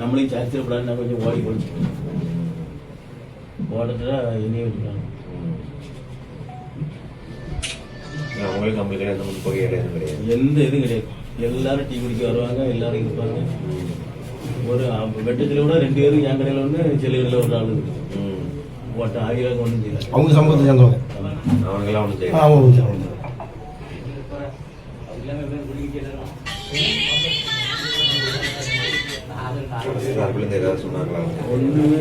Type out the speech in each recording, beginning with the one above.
நம்மளையும் சாச்சிடப்படாதுன்னா கொஞ்சம் ஓடி போச்சு ஓடுறா என்னையும் வச்சுக்காங்க. அவங்களுக்கு நம்ம கிடையாது, நமக்கு புகை கிடையாது, எந்த இதுவும் கிடையாது. எல்லாரும் டீ குடிக்க வருவாங்க, எல்லாரும் இருப்பாங்க. ஒரு வெட்டத்தில் கூட 2 பேரும் என் கடையில் ஒன்று, செல்லுகளில் ஒரு ஆள் இருக்கு. ஓட்ட ஆகியோருக்கு ஒன்றும் செய்யல. அவங்க சமூகத்தை சேர்ந்தவங்க அவங்கெல்லாம் ஒன்றும் செய்யலாம். ஏதாவது சொன்னாங்களா? ஒன்றுமே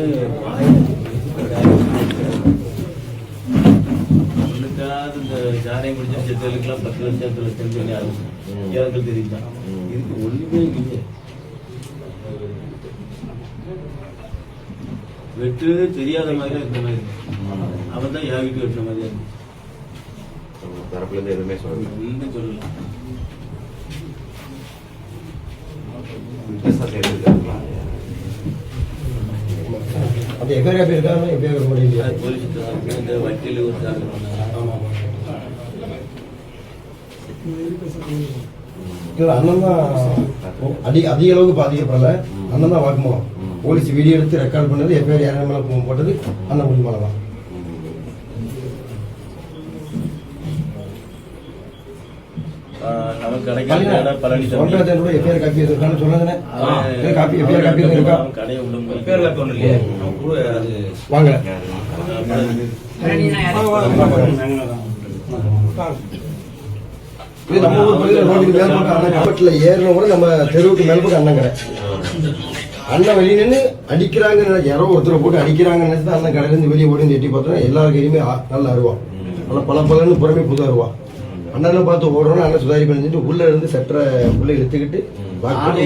ஒன்றுக்காவது இந்த ஜாதகம் பிடிச்ச செத்தலுக்கெல்லாம் 10 லட்சம் சொல்லி ஆரம்பிச்சோம். எனக்கு தெரியுதான் இதுக்கு ஒன்றுமே இல்லை. வெட்டு தெரியாத மாதிரி இந்த மாதிரி அவன் தான் என் வீட்டு வெட்டின மாதிரியா இருக்கு. தரப்புல இருந்து எதுவுமே சொல்லல. ஒன்றும் சொல்லல. அந்த எஃப்ஐஆர் காப்பி இருக்காங்க. எஃப்ஐஆர் போடுறீங்க. போலீஸ் இந்த வக்கீல் ஒரு சார் அண்ணன் தான் அதிக அளவுக்கு பாதிக்கப்படல. அண்ணன் தான் வாக்குமூலம் போலீஸ் வீடியோ எடுத்து ரெக்கார்ட் பண்ணது, எஃப்ஐஆர் யாரும் மேலே போட்டது அண்ணன் முடிவு மேலே தான். நமக்கு கிடைக்காத பழனிசாமி எஃப்ஐஆர் காப்பி இருக்கான்னு சொன்னதுனே. காப்பி எஃப்ஐஆர் காப்பி இருக்கா? கடையை விடும் வாங்க நம்ம ஊர் பகுதியில் ரோட்டுக்கு மேல் பக்கம் அண்ணன் கபட்டில் ஏறின கூட நம்ம தெருவுக்கு மேல் பக்கம் அண்ணன் கடை. அண்ணன் வெளியே நின்று அடிக்கிறாங்க, யாரோ ஒருத்தரை போட்டு அடிக்கிறாங்கன்னு நினைச்சு அண்ணன் கடையிலேருந்து வெளியே ஓடி எட்டி பார்த்தோன்னா எல்லாரும் கையுமே நல்லா அருவா, நல்லா பல புறமே புது அருவா. அண்ணனை பார்த்து ஓடுறோம்னா அண்ணன் சுதாரி பண்ணிட்டு உள்ள இருந்து சட்டரை உள்ள இழுத்துக்கிட்டு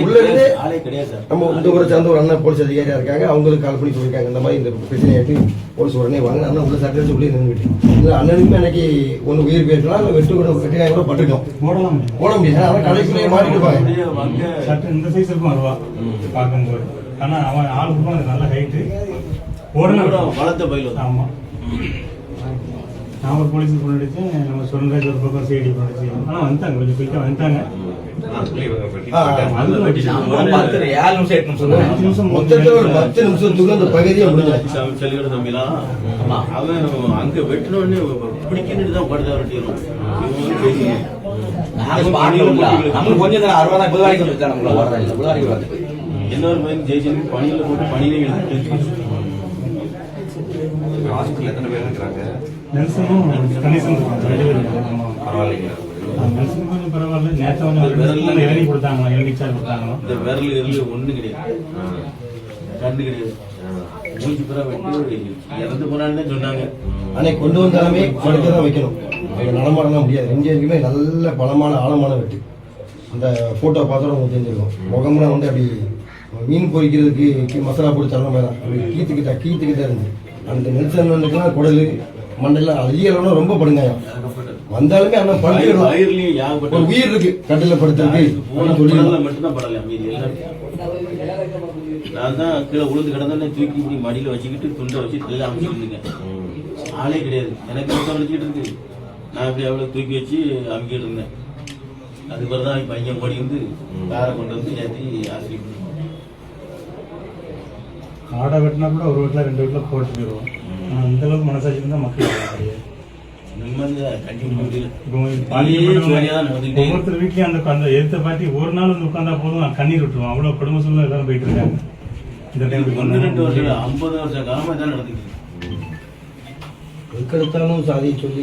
உள்ள இருந்து நம்ம இந்த ஊரை சேர்ந்த ஒரு அண்ணன் போலீஸ் அதிகாரியா இருக்காங்க, அவங்களுக்கு கால் பண்ணி சொல்லியிருக்காங்க இந்த மாதிரி இந்த பிரச்சனையாட்டு போலீஸ் உடனே வாங்க. அண்ணன் உள்ள சட்டை எடுத்து உள்ளே நின்றுட்டு இல்லை அண்ணனுக்குமே எனக்கு ஒன்று உயிர் போயிருக்கலாம், இல்லை வெட்டு கூட வெட்டினாங்க கூட பட்டுருக்கோம். போட முடியாது. ஆனால் கடைக்குள்ளேயே மாட்டிட்டு இருப்பாங்க. சட்டை இந்த சைஸ் இருக்கும் வருவா பார்க்கும்போது. ஆனால் அவன் ஆளுக்கு நல்ல ஹைட்டு உடனே வளர்த்த பயிலும். ஆமாம், நான் ஒரு போலீஸுக்கு ஃபோன் அடித்தேன். நம்ம சுரண்டராஜ் ஒரு பக்கம் சிஐடி ஃபோன் அடிச்சு. ஆனால் வந்துட்டாங்க, கொஞ்சம் குயிக்காக வந்துட்டாங்க. அவன் அங்க வெட்டினோடனே பிடிக்கிட்டு தான் படுதா வெட்டிடும். இன்னொரு பையன் ஜெயிச்சு பணியில போட்டு பணியில எத்தனை பேர் இருக்கிறாங்க? நெல்சனும் கணேசனும் பரவாயில்லைங்களா? நெல்சன் கொஞ்சம் பரவாயில்ல. நேற்று கொஞ்சம் இளநீ கொடுத்தாங்களா, இளநீ சார் கொடுத்தாங்களா. இந்த விரல் ஒண்ணு கிடையாது, கண்டு கிடையாது. மூச்சு பிற வெட்டி இறந்து போனான்னு சொன்னாங்க. அன்னைக்கு கொண்டு வந்தாலுமே படுக்கதான் வைக்கணும், அவங்க நடமாடலாம் முடியாது. எங்கேயுமே நல்ல பலமான ஆழமான வெட்டு. அந்த போட்டோ பார்த்தோட உங்களுக்கு தெரிஞ்சிருக்கும். முகம்லாம் வந்து அப்படி மீன் பொரிக்கிறதுக்கு மசாலா போட்டு தரணும் மேலே அப்படி கீத்துக்கிட்டா இருந்துச்சு. அந்த நெல்சன் வந்துக்கலாம் குடல் மண்டல அதிகளவுனா ரொம்ப படுங்காயம். வந்தாலுமே அண்ணன் படுத்து ஒரு உயிர் இருக்கு கட்டில படுத்துருக்கு சொல்லி மட்டும்தான் படல. நான் தான் கீழே உளுந்து கிடந்தா தூக்கி இப்படி மடியில வச்சுக்கிட்டு துண்டை வச்சு எல்லாம் அமைச்சிருந்தீங்க. ஆளே கிடையாது, எனக்கு மட்டும் வச்சுக்கிட்டு இருக்கு. நான் இப்படி அவ்வளவு தூக்கி வச்சு அமைக்கிட்டு இருந்தேன். அதுக்கப்புறம் தான் பையன் ஓடி வந்து காரை கொண்டு வந்து ஏற்றி ஆசிரியர் ஆடை வெட்டினா கூட ஒரு வீட்டில் 2 வீட்டில் போட்டு போயிடுவோம். அந்த அளவுக்கு மனசாட்சி இருந்தால் மக்கள் ஒவ்வொருத்தர் வீட்லயும் அந்த எடுத்த பாட்டி ஒரு நாள் வந்து உட்காந்தா போதும் கண்ணீர் விட்டுருவோம். அவ்வளவு குடும்ப சூழ்நிலை எல்லாரும் போயிட்டு இருக்காங்க. இந்த டைம் 2 வருஷம் 50 வருஷ காலமா தான் நடந்துக்கிட்டு. எதுக்கெடுத்தாலும் சாதியை சொல்லி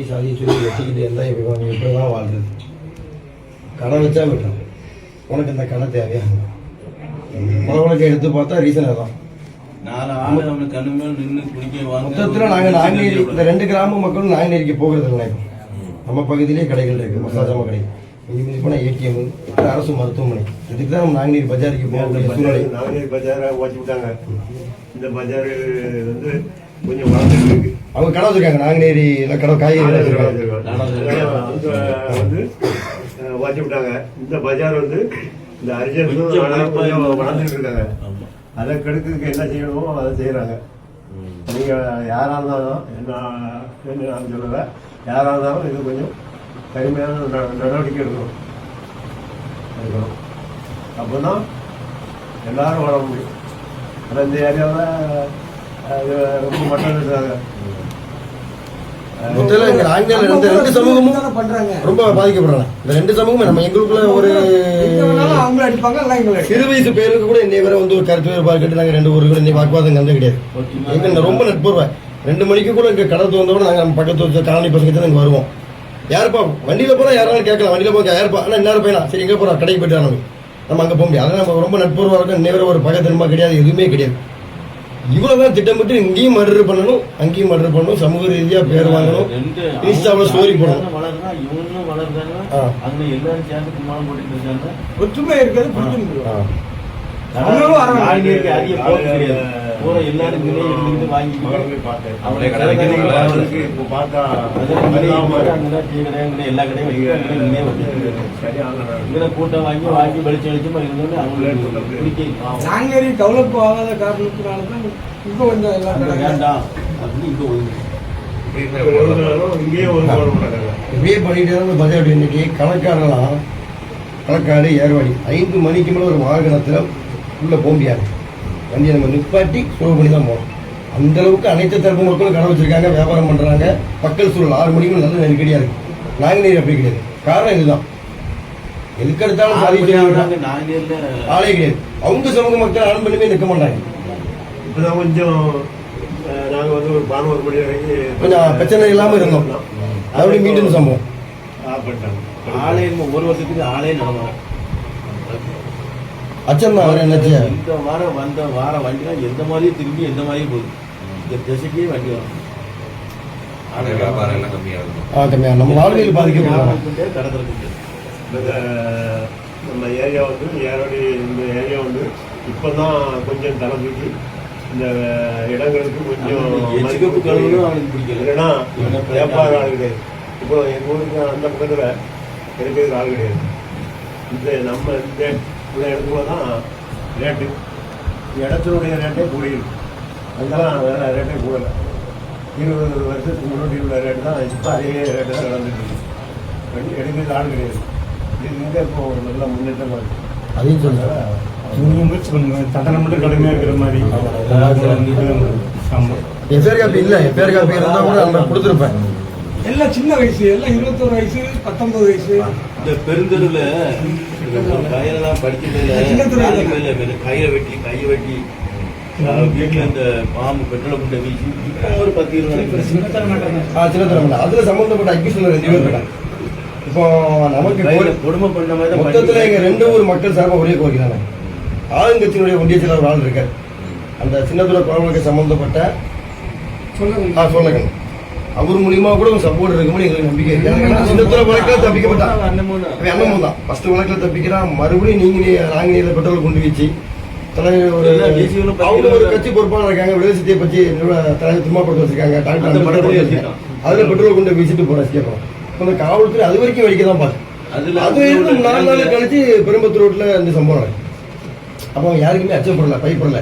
வச்சுக்கிட்டு இருந்தா இப்படிதான் வாழ்றது. கடை வச்சா விட்டோம். உனக்கு இந்த கடை தேவையா? உனக்கு எடுத்து பார்த்தா ரீசன் அதான். மொத்தத்தில் நாங்கள் நாங்குநேரி இந்த 2 கிராம மக்களும் நாங்குநேரிக்கு போகிறது இல்லை. நம்ம பகுதியிலே கடைகள் இருக்கு, மசாஜாம கடை, இங்கே போனால் ஏடிஎம், அரசு மருத்துவமனை. இதுக்கு தான் நம்ம நாங்குநேரி பஜாருக்கு போகக்கூடிய சூழ்நிலை. நாங்குநேரி பஜாரை ஓட்டி விட்டாங்க. இந்த பஜார் வந்து கொஞ்சம் வளர்ந்துட்டு இருக்கு. அவங்க கடை வச்சிருக்காங்க, நாங்குநேரியில் கடை காய்கறி வந்து ஓட்டி விட்டாங்க. இந்த பஜார் வந்து இந்த அரிஜன் வளர்ந்துட்டு இருக்காங்க. அதை கெடுக்கிறதுக்கு என்ன செய்யணுமோ அதை செய்யறாங்க. நீங்க யாரா இருந்தாலும் என்ன சொல்லல, யாரா இருந்தாலும் இது கொஞ்சம் கடுமையான நடவடிக்கை எடுக்கணும். அப்போதான் எல்லாரும் வாழ முடியும். ஆனால் இந்த ஏரியாவில் ரொம்ப மட்டம் இருக்கிறாங்க. மொத்தத்துல இங்க நாங்கள் இந்த ரெண்டு சமூகமும் ரொம்ப பாதிக்கப்படுறாங்க. இந்த ரெண்டு சமூகமே நம்ம எங்களுக்குள்ள ஒரு அவங்க அடிப்பாங்க எல்லாம் எங்களை சிறு வயசு பேருக்கு கூட என்னை வரை வந்து ஒரு கருத்து வேறுபாடு கட்டு நாங்கள் 2 ஊருக்கு இன்னை வாக்குவாதம் கலந்து கிடையாது. எங்க ரொம்ப நட்புறவேன் 2 மணிக்கு கூட இங்க கடை திறந்தோட நாங்கள் நம்ம பக்கத்து வச்ச காலனி பசங்க தான் இங்கே வருவோம். யாருப்பா வண்டியில போனா யாராலும் கேட்கலாம், வண்டியில போக யாருப்பா ஆனால் இன்னொரு பையனா சரி எங்கே போறோம் கடைக்கு போயிட்டு நம்ம அங்கே போக முடியாது. அதனால நம்ம ரொம்ப நட்புறவா இருக்கும். இன்னை வரை ஒரு பக்கத்தன்மா கிடையாது, எதுவுமே கிடையாது. இவ்வளவுதான் திட்டமிட்டு இங்கேயும் மர்டர் பண்ணணும், அங்கேயும் மர்டர் பண்ணணும், சமூக ரீதியா பேர் வாங்கணும், இன்ஸ்டாவில் ஸ்டோரி போடணும். வளர்றா இவங்களும் வளர்றாங்க, அங்க எல்லாரும் சேர்ந்து கும்மாளம் போட்டுட்டு இருக்காங்க. ஒற்றுமை இருக்கிறது புரிஞ்சு நாளைக்கு அதிக போக தெரியாது. பூரா எல்லாரும் இருந்து வாங்கிட்டு பார்த்தேன். அவங்களே கடை வைக்கிறீங்களா? இப்போ பார்த்தா அங்கெல்லாம் டீ கடை எல்லா கடையும் இங்கே கூட்டம் வாங்கி வெளிச்சம் வெளிச்சமா இருந்தோன்னு அவங்களுக்கு பிடிக்க நாங்கேரி டெவலப் ஆகாத காரணத்தினால தான் இப்போ கொஞ்சம் எல்லாம் அங்க வேண்டாம் அப்படின்னு இங்க ஒதுங்க. இங்கேயே ஒரு போட மாட்டாங்க. இப்படியே பண்ணிட்டு இருந்தா பட்ஜெட் இன்னைக்கு களக்காடு ஏர்வாடி 5 மணிக்கு மேலே ஒரு வாகனத்தில் உள்ள போக முடியாது. வண்டியை நம்ம நிப்பாட்டி ஸ்லோ பண்ணி தான் போகணும். அந்த அளவுக்கு அனைத்து தரப்பு மக்களும் கடை வச்சிருக்காங்க, வியாபாரம் பண்றாங்க. மக்கள் சூழல் 6 மணிக்கு மேல நல்ல நெருக்கடியா இருக்கு. நாங்குநேரி அப்படி கிடையாது. காரணம் இதுதான். எதுக்கு எடுத்தாலும் ஆளே கிடையாது. அவங்க சமூக மக்கள் ஆன் பண்ணுமே நிற்க மாட்டாங்க. இப்பதான் கொஞ்சம் நாங்க வந்து ஒரு 11 மணி வரைக்கும் கொஞ்சம் பிரச்சனை இல்லாம இருந்தோம். மறுபடியும் மீண்டும் சம்பவம் ஆஃப் பண்ணிட்டாங்க. ஆளே ஒரு வருஷத்துக்கு ஆளே நடந்தோம். அச்சம் தான் அவர் என்னாச்சு. இந்த வார வண்டிலாம் எந்த மாதிரியும் திரும்பி எந்த மாதிரியும் போகுது. இந்த திசைக்கே வண்டி வரும். வியாபாரம் எல்லாம் கம்மியாகும். கம்மியா நம்ம வாழ்வியல் பாதிக்கப்படுறோம். நம்ம ஏரியா வந்து ஏரோடி இந்த ஏரியா வந்து இப்பதான் கொஞ்சம் தலைஞ்சிட்டு இந்த இடங்களுக்கு எச்சுக்கப்பு கழுவுன்னு கொஞ்சம் அவனுக்கு பிடிக்கல. இல்லைன்னா வியாபாரம் ஆள் கிடையாது. இப்போ எங்கள் ஊருக்கு அந்த பக்கத்தில் இருக்கிறது ஆள் கிடையாது. நம்ம இந்த இடத்துல தான் ரேட்டு இடத்தினுடைய ரேட்டே கூடியிருக்கு. அங்கெல்லாம் வேற ரேட்டே கூடலை. 20 வருஷத்துக்கு முன்னாடி உள்ள ரேட்டு தான் இப்போ அதே ரேட்டு தான் நடந்துட்டு இருக்கு. எடுக்கிறது ஆள் கிடையாது. இது இங்கே இப்போ நல்லா முன்னேற்றமாக இருக்கு. அதையும் சொல்றேன். நீங்க முயற்சி பண்ணுங்க, தண்டனை மட்டும் கடுமையா இருக்கிற மாதிரி. ஆமா, எஃப்ஐஆர் காப்பி இல்லை. எஃப்ஐஆர் காப்பி இருந்தால் கூட நம்ம கொடுத்துருப்பேன். எல்லாம் சின்ன வயசு, எல்லாம் 21 வயசு 19 வயசு. இந்த பெருந்தெருவுல கையெல்லாம் படிச்சுட்டு கையை வெட்டி வீட்டுல இந்த பாம்பு பெட்ரோல் குண்டை வீசி ஒரு 10-20 சின்னத்தனம் அதுல சம்பந்தப்பட்ட அக்யூஸ்ல 2 பேர் இருக்காங்க. இப்போ நமக்கு கொடுமை பண்ண மாதிரி மொத்தத்துல எங்க 2 ஊர் மக்கள் சார்பாக ஒரே கோரிக்கிறாங்க. ஆளுங்கட்சியினுடைய ஒன்றிய செயலர் ஒரு ஆள் இருக்காரு. அந்த சின்னத்துல குழந்தைகளுக்கு சம்பந்தப்பட்ட சொல்லுங்க அவர் மூலியமா கூட ஒரு சப்போர்ட் இருக்கும்போது எங்களுக்கு நம்பிக்கை இருக்கு. சின்னத்துல வழக்கில் தப்பிக்கப்பட்டான் அண்ணமும் தான் ஃபர்ஸ்ட் வழக்கில் தப்பிக்கிறான். மறுபடியும் நாங்குநேரியில் பெட்ரோல் கொண்டு வச்சு அவங்க ஒரு கட்சி பொறுப்பாளர் இருக்காங்க. விடுதலை பற்றி தலைவர் திருமாப்படுத்த வச்சிருக்காங்க. டாக்டர் அதுல பெட்ரோல் கொண்டு வீசிட்டு போற கேட்கணும். அந்த காவல்துறை அது வரைக்கும் வெடிக்க தான் பார்த்து அது 4 நாள் கழிச்சு பெரும்பத்தூர் ரோட்ல இந்த சம்பவம் நடக்கும். அப்போ அவங்க யாருக்குமே அச்சப்படல, பயப்படல.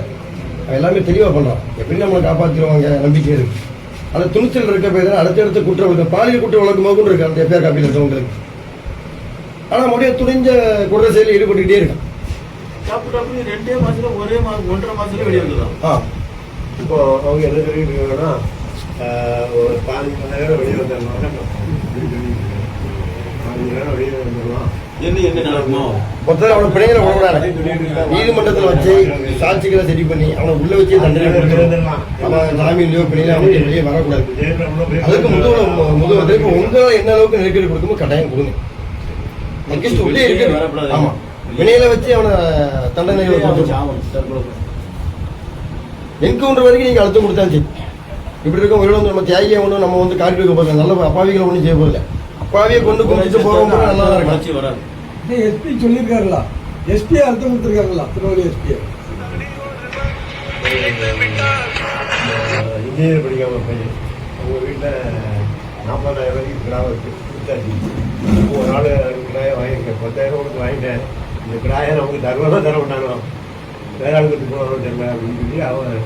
எல்லாமே தெளிவா பண்றோம். எப்படி நம்மளை காப்பாற்றிடுவாங்க நம்பிக்கை இருக்கு. அந்த துணிச்சல் இருக்க போய் தான் அடுத்தடுத்த குற்ற வழக்கு பாலியல் குற்ற வழக்கு மோகம் இருக்கு அந்த எஃப்ஐஆர் காப்பியில் இருக்கவங்களுக்கு. ஆனா மறுபடியும் துணிஞ்ச குற்ற செயலில் ஈடுபட்டுக்கிட்டே இருக்கு. 2 மாசத்துல ஒரே 1.5 மாசத்துல வெளியே வந்துடும். இப்போ அவங்க என்ன சொல்லிட்டு ஒரு 15 மணி நேரம் வெளியே வந்துடலாம். 15 நேரம் வெளியே வந்துடலாம். என்ன நடக்குமோ மொத்தத்தில் அவனை பிணைகளை விடக்கூடாது. நீதிமன்றத்தில் வச்சு சாட்சிகளை சரி பண்ணி அவனை உள்ள வச்சு தண்டனை கொடுத்துருவான். அவன் ஜாமீன்லையோ பிணையில அவனுக்கு வெளியே வரக்கூடாது. அதுக்கு முதல் இப்போ உங்களால் என்ன அளவுக்கு நெருக்கடி கொடுக்குமோ கட்டாயம் கொடுங்க. அட்லீஸ்ட் உள்ளே இருக்கு. ஆமா, பிணையில வச்சு அவனை தண்டனைகளை கொடுத்துருவான். என்கவுண்டர் வரைக்கும் நீங்க அழுத்தம் கொடுத்தாச்சு. இப்படி இருக்க ஒரு நம்ம தியாகியை ஒன்றும் நம்ம வந்து காட்டி வைக்க போறோம். நல்ல அப்பாவிகளை ஒன்றும் செய்ய போறல. அப்பாவியை கொண்டு கும்பிட்டு போறவங்க நல்லா தான் இருக்கும். வராது. எஸ்பி சொல்லியிருக்காருல, எஸ்பி அர்த்தம் கொடுத்துருக்காருல, திருநெல்வேலி எஸ்பி இன்ஜினியர் படிக்காம பையன் அவங்க வீட்டில் 40,000 ரூபாய்க்கு கிடாவை வச்சு கொடுத்தாச்சு. ஒரு நாள் கிடாயை வாங்கியிருக்கேன். 10,000 கொடுத்து வாங்கிட்டேன். இந்த கிடாயை நமக்கு தருவானா தர மாட்டானோ, வேற ஆளுக்கு போனாலும் தெரியல அப்படின்னு சொல்லி அவன்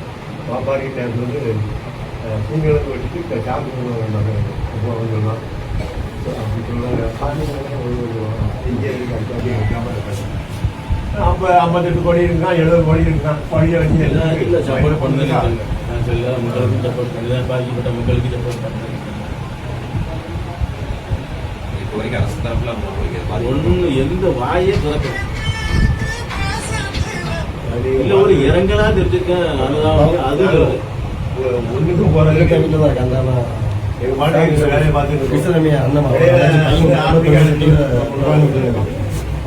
பாப்பாரிக்கிட்ட வந்து தூங்கிழந்து வச்சுட்டு சாப்பிட்டு போனாங்க. அப்போ அவங்க சொல்லலாம் அப்படி சொன்னாங்க. இன்ஜினியருக்கு அப்போ 58 கோடி இருக்கான், 70 கோடி இருக்கான். கோடியை வச்சு எல்லாம் இல்ல சப்போர்ட் பண்ணுங்க. நான் சொல்ல மக்களுக்கு சப்போர்ட் பண்ணுறேன், பாதிக்கப்பட்ட மக்களுக்கு சப்போர்ட் பண்ணுறேன். இப்போ வரைக்கும் அரசு தரப்புல அவங்க போய் ஒண்ணு எந்த வாயே திறக்கல. இல்ல ஒரு இறங்கலா தெரிஞ்சிருக்கேன், அது ஒண்ணுக்கும் போறது வீட்டுல தான் இருக்கு. அந்த எங்க பாட்டு வேலையை பார்த்துட்டு இருக்கோம். கிருஷ்ணமே அண்ணன்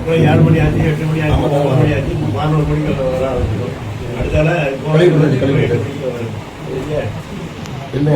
அப்புறம் 7 மணி ஆச்சு, 8 மணி ஆச்சு, 9 மணி ஆச்சு, 11 மணிக்கு வர ஆரம்பிச்சிடும். அடுத்தால கழிவு கழிவு. வரும். என்ன